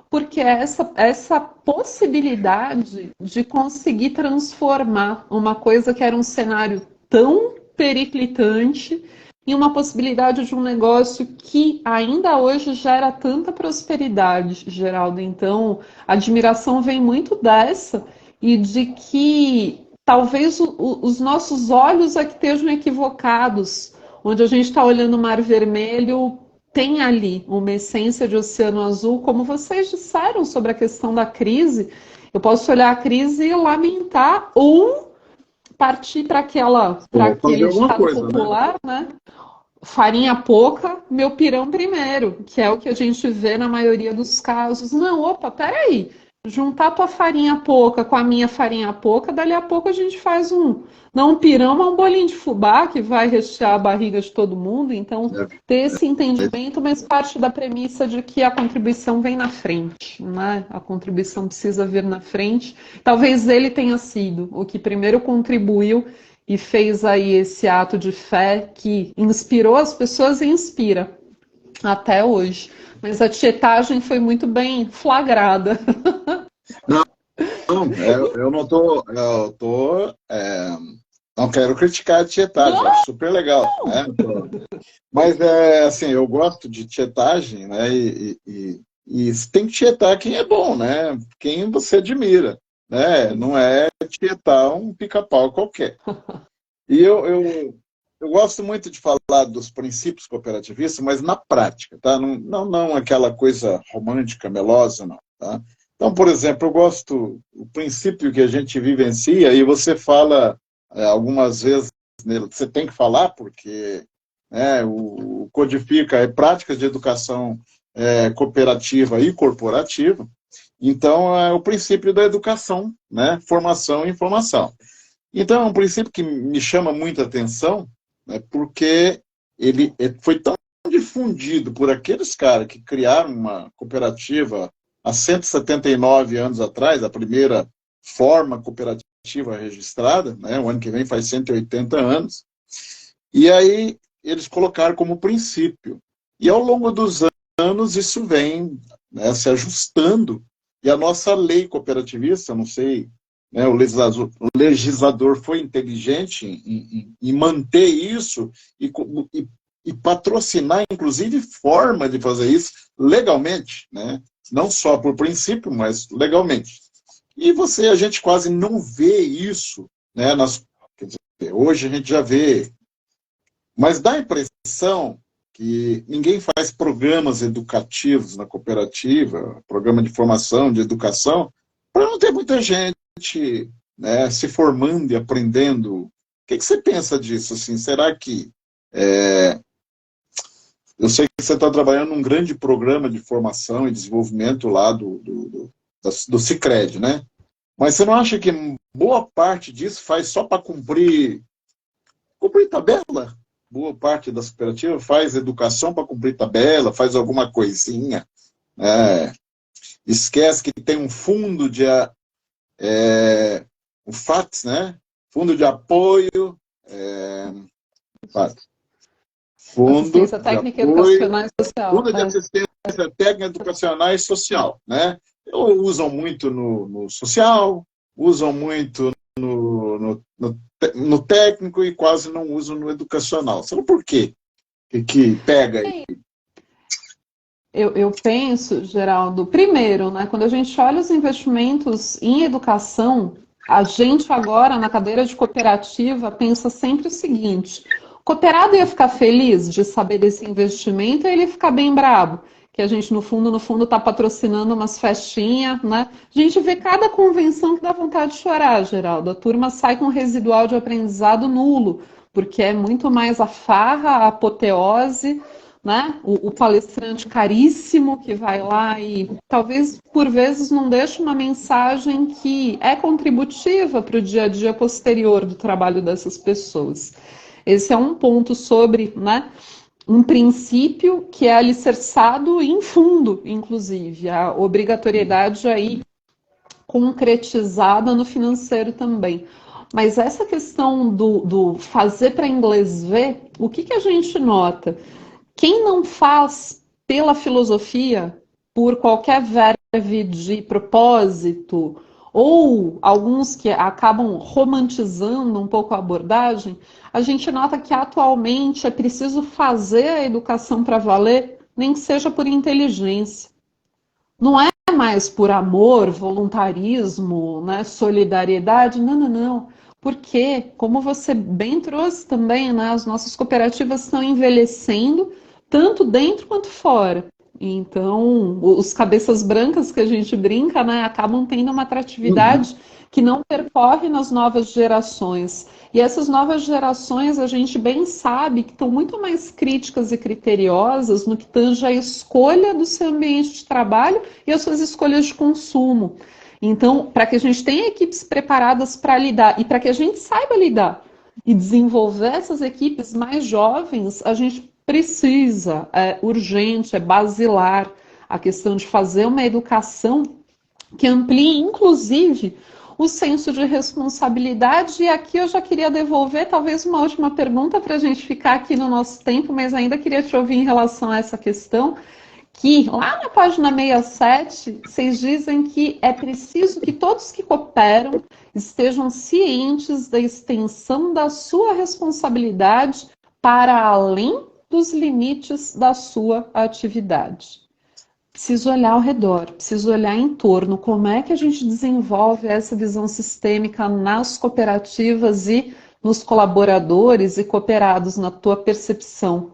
Porque essa possibilidade de conseguir transformar uma coisa que era um cenário tão periclitante em uma possibilidade de um negócio que ainda hoje gera tanta prosperidade, Geraldo. Então, a admiração vem muito dessa e de que talvez os nossos olhos é que estejam equivocados, onde a gente está olhando o Mar Vermelho, tem ali uma essência de Oceano Azul, como vocês disseram sobre a questão da crise. Eu posso olhar a crise e lamentar ou partir para aquele ditado popular, né? Farinha pouca, meu pirão primeiro, que é o que a gente vê na maioria dos casos. Não, opa, peraí, juntar tua farinha pouca com a minha farinha pouca, dali a pouco a gente faz não um pirão, mas um bolinho de fubá que vai rechear a barriga de todo mundo. Então, ter esse entendimento, mas parte da premissa de que a contribuição vem na frente, né? A contribuição precisa vir na frente. Talvez ele tenha sido o que primeiro contribuiu e fez aí esse ato de fé que inspirou as pessoas e inspira até hoje. Mas a tietagem foi muito bem flagrada. Não, eu não tô, não quero criticar a tietagem, acho super legal, né? Mas assim, eu gosto de tietagem, né? E você tem que tietar quem é bom, né? Quem você admira, né? Não é tietar um pica-pau qualquer. E eu gosto muito de falar dos princípios cooperativistas, mas na prática, tá? Não aquela coisa romântica, melosa, não, tá? Então, por exemplo, eu gosto do princípio que a gente vivencia, e você fala algumas vezes, você tem que falar, porque o codifica práticas de educação cooperativa e corporativa. Então, é o princípio da educação, né? Formação e informação. Então, é um princípio que me chama muita atenção, né? Porque ele foi tão difundido por aqueles caras que criaram uma cooperativa há 179 anos atrás, a primeira forma cooperativa registrada, né? O ano que vem faz 180 anos, e aí eles colocaram como princípio. E ao longo dos anos isso vem, né, se ajustando, e a nossa lei cooperativista, não sei, né, o legislador foi inteligente em manter isso e patrocinar, inclusive, forma de fazer isso legalmente, né? Não só por princípio, mas legalmente. E a gente quase não vê isso, né? Quer dizer, hoje a gente já vê, mas dá a impressão que ninguém faz programas educativos na cooperativa, programa de formação, de educação, para não ter muita gente, né, se formando e aprendendo. O que você pensa disso? Assim, será que... eu sei que você está trabalhando num grande programa de formação e desenvolvimento lá do Sicredi, né? Mas você não acha que boa parte disso faz só para cumprir tabela? Boa parte das cooperativas faz educação para cumprir tabela, faz alguma coisinha. Esquece que tem um fundo de... o FATS, né? Fundo de apoio... Assistência técnica, educacional e social. Fundo de assistência técnica, educacional e social, né? Usam muito no social, usam muito no técnico e quase não usam no educacional. Sabe por quê? Que pega aí? Eu penso, Geraldo, primeiro, né, quando a gente olha os investimentos em educação, a gente agora, na cadeira de cooperativa, pensa sempre o seguinte: o cooperado ia ficar feliz de saber desse investimento, ou ele ia ficar bem bravo, que a gente, no fundo, está patrocinando umas festinhas, né? A gente vê cada convenção que dá vontade de chorar, Geraldo. A turma sai com um residual de aprendizado nulo, porque é muito mais a farra, a apoteose, né? O palestrante caríssimo que vai lá e talvez por vezes não deixe uma mensagem que é contributiva para o dia a dia posterior do trabalho dessas pessoas. Esse é um ponto sobre, né, um princípio que é alicerçado em fundo, inclusive, a obrigatoriedade aí concretizada no financeiro também. Mas essa questão do fazer para inglês ver, o que a gente nota? Quem não faz pela filosofia, por qualquer verve de propósito, ou alguns que acabam romantizando um pouco a abordagem, a gente nota que atualmente é preciso fazer a educação para valer, nem que seja por inteligência. Não é mais por amor, voluntarismo, né, solidariedade, não. Porque, como você bem trouxe também, né, as nossas cooperativas estão envelhecendo, tanto dentro quanto fora. Então, os cabeças brancas que a gente brinca, né, acabam tendo uma atratividade que não percorre nas novas gerações. E essas novas gerações, a gente bem sabe que estão muito mais críticas e criteriosas no que tange a escolha do seu ambiente de trabalho e as suas escolhas de consumo. Então, para que a gente tenha equipes preparadas para lidar e para que a gente saiba lidar e desenvolver essas equipes mais jovens, a gente precisa, é urgente, é basilar, a questão de fazer uma educação que amplie, inclusive, o senso de responsabilidade. E aqui eu já queria devolver talvez uma última pergunta para a gente ficar aqui no nosso tempo, mas ainda queria te ouvir em relação a essa questão, que lá na página 67, vocês dizem que é preciso que todos que cooperam estejam cientes da extensão da sua responsabilidade para além dos limites da sua atividade. Preciso olhar ao redor, preciso olhar em torno, como é que a gente desenvolve essa visão sistêmica nas cooperativas e nos colaboradores e cooperados, na tua percepção?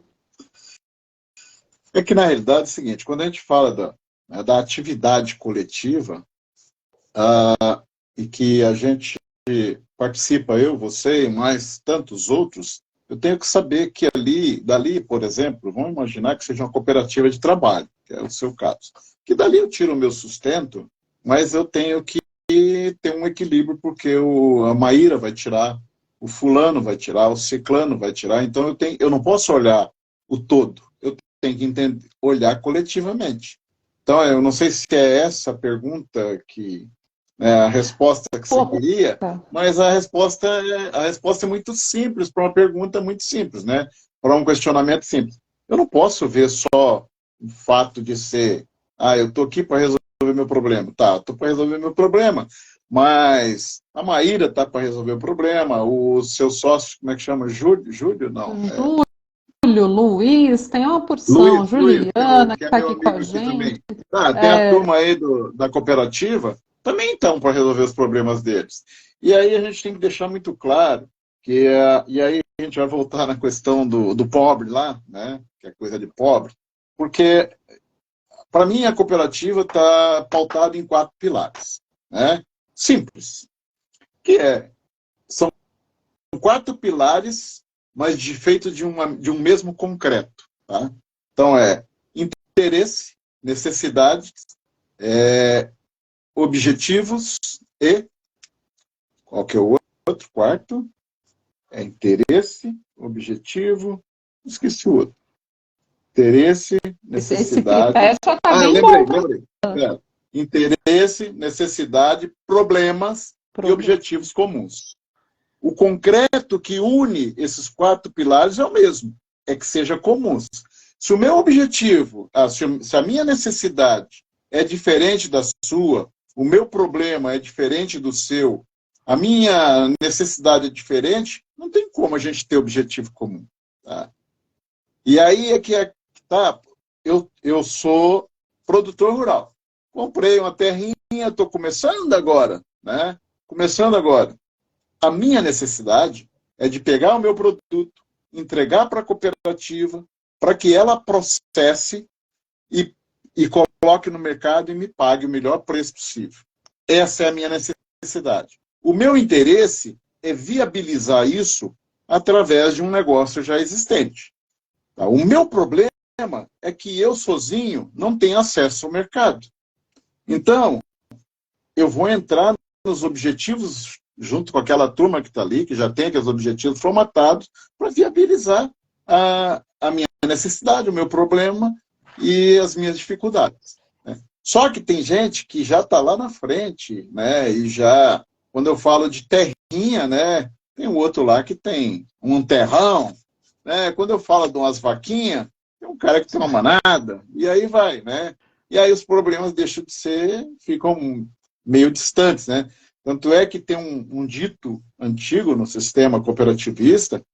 É que, na realidade, é o seguinte, quando a gente fala da atividade coletiva, e que a gente participa, eu, você e mais tantos outros, eu tenho que saber que dali, por exemplo, vamos imaginar que seja uma cooperativa de trabalho, que é o seu caso, que dali eu tiro o meu sustento, mas eu tenho que ter um equilíbrio, porque a Maíra vai tirar, o fulano vai tirar, o ciclano vai tirar, então eu não posso olhar o todo, eu tenho que olhar coletivamente. Então, eu não sei se é essa a pergunta a resposta que você queria, mas a resposta é muito simples para uma pergunta muito simples, né? Para um questionamento simples. Eu não posso ver só o fato de ser, eu estou aqui para resolver meu problema. Tá, estou para resolver meu problema, mas a Maíra está para resolver o problema, o seu sócio, como é que chama? Júlio? Não. Júlio, Luiz, tem uma porção, Luiz, Juliana, que que é está meu aqui com amigo a aqui gente. também. Tem a turma aí da cooperativa, também estão para resolver os problemas deles. E aí a gente tem que deixar muito claro que, e aí a gente vai voltar na questão do pobre lá, né, que é coisa de pobre, porque, para mim, a cooperativa está pautada em 4 pilares, né, simples, que são 4 pilares, mas feitos de um mesmo concreto, tá? Então, interesse, necessidade, objetivos e... Qual que é o outro? Quarto? Interesse, objetivo... Esqueci o outro. Interesse, necessidade... Esse tripé já está bem lembrei. Interesse, necessidade, problemas e objetivos comuns. O concreto que une esses 4 pilares é o mesmo, é que seja comum. Se o meu objetivo, se a minha necessidade é diferente da sua, o meu problema é diferente do seu, a minha necessidade é diferente, não tem como a gente ter objetivo comum. Tá? E aí é que tá, eu sou produtor rural. Comprei uma terrinha, estou começando agora, né? Começando agora. A minha necessidade é de pegar o meu produto, entregar para a cooperativa, para que ela processe e coloque no mercado e me pague o melhor preço possível. Essa é a minha necessidade. O meu interesse é viabilizar isso através de um negócio já existente. Tá? O meu problema é que eu sozinho não tenho acesso ao mercado. Então, eu vou entrar nos objetivos junto com aquela turma que está ali, que já tem aqueles objetivos formatados, para viabilizar a minha necessidade, o meu problema e as minhas dificuldades. Né? Só que tem gente que já está lá na frente, né? E já, quando eu falo de terrinha, né? Tem um outro lá que tem um terrão, né? Quando eu falo de umas vaquinhas, tem um cara que tem uma manada, e aí vai, né? E aí os problemas deixam de ser, ficam meio distantes, né? Tanto é que tem um dito antigo no sistema cooperativista,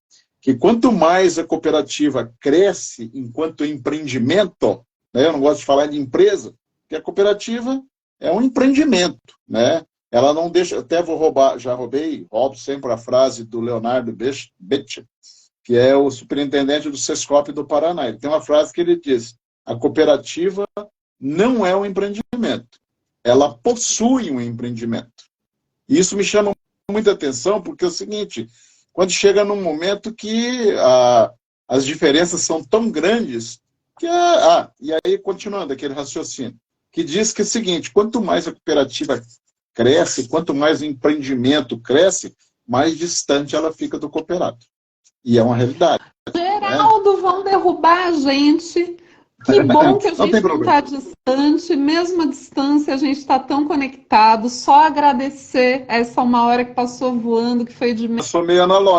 que quanto mais a cooperativa cresce enquanto empreendimento, né, eu não gosto de falar de empresa, porque a cooperativa é um empreendimento, né? Ela não deixa, até vou roubar, já roubo sempre a frase do Leonardo Betcher, que é o superintendente do Sescop do Paraná. Ele tem uma frase que ele diz: a cooperativa não é um empreendimento, ela possui um empreendimento. E isso me chama muita atenção, porque é o seguinte, quando chega num momento que as diferenças são tão grandes, que e aí continuando aquele raciocínio, que diz que é o seguinte, quanto mais a cooperativa cresce, quanto mais o empreendimento cresce, mais distante ela fica do cooperado. E é uma realidade. Geraldo, vão derrubar a gente. Que bom que a gente não está distante, mesmo à distância a gente está tão conectado. Só agradecer essa 1 hora que passou voando, que foi de... Eu sou meio analógico.